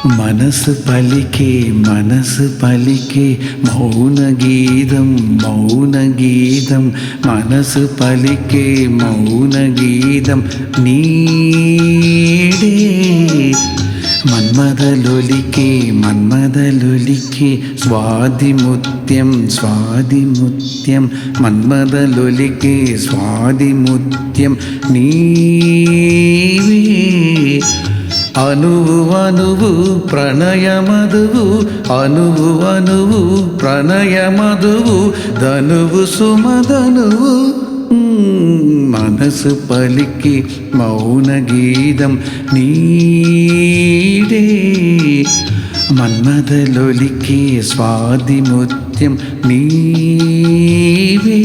మనసు పలికే మౌనగీతం మనసు పలికే మౌనగీతం నీడే మన్మథలొలికే స్వాదిముత్యం మన్మథలొలికే స్వాదిముత్యం నీవే అణువు ప్రణయమధువు ప్రణయమధువు ధనువు సుమధనువు మనసు పలికి మౌనగీతం నీడే మన్మథలొలికే స్వాదిముత్యం నీవే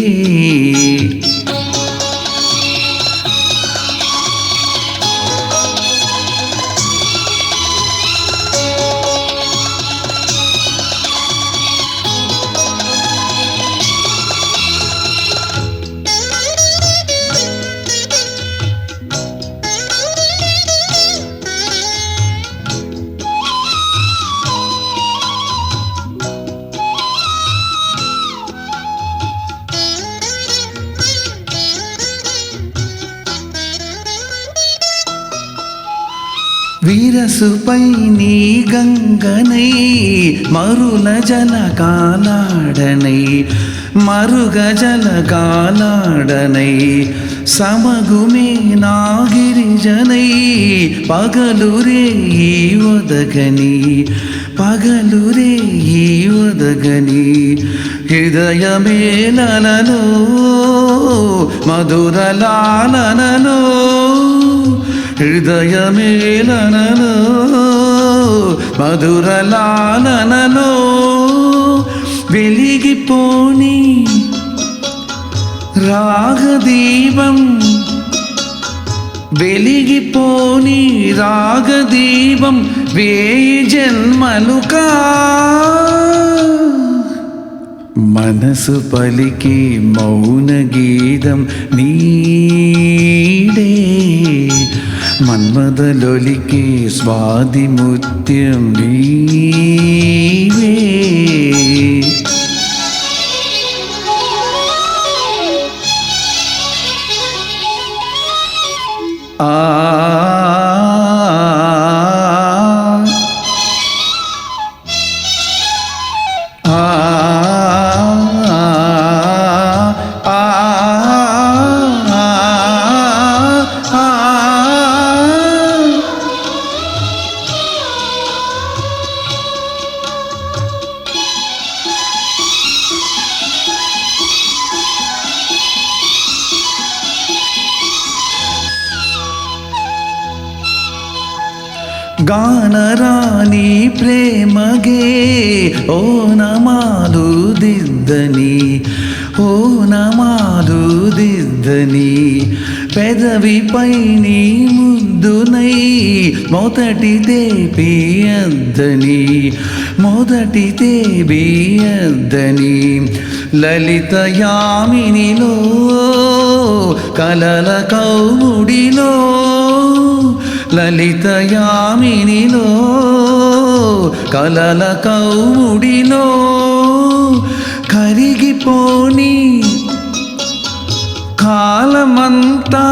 వీరసుపై నీ గంగనై మరుల జలకాలాడనై సమగుమే నాగిరిజనై పగలురే ఒదగని హృదయమేళనలో మధురలాలనలో హృదయమేళనలో మధురలాలనలో వెలిగిపోని రాగదీపం వేయి జన్మలుకా మనసు పలికి మౌనగీతం నీడే మన్మథలొలికే స్వాదిముత్యం నీవే గానరాని ప్రేమగే ఓనమాలు దిద్దని పెదవిపై నీ ముద్దునై మొదటి తేబియద్దని లలిత యామినిలో కలల కౌముడిలో లలిత యామినిలో కలల కౌముడిలో కరిగిపోని కాలమంతా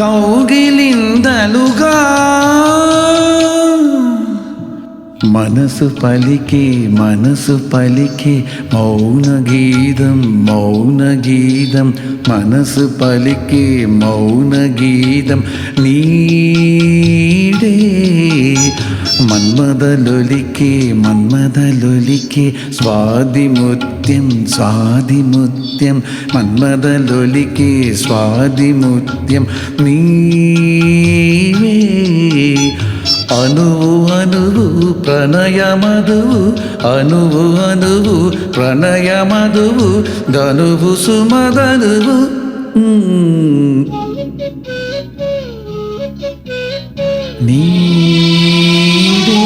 కౌగిలిందలుగా మనసు పలికే మౌనగీతం మనసు పలికే మౌనగీతం నీడే మన్మథలొలికే స్వాదిముత్యం మన్మథలొలికే స్వాదిముత్యం నీవే అణువు ప్రణయమధువు ధనువు సుమధనువు నీడే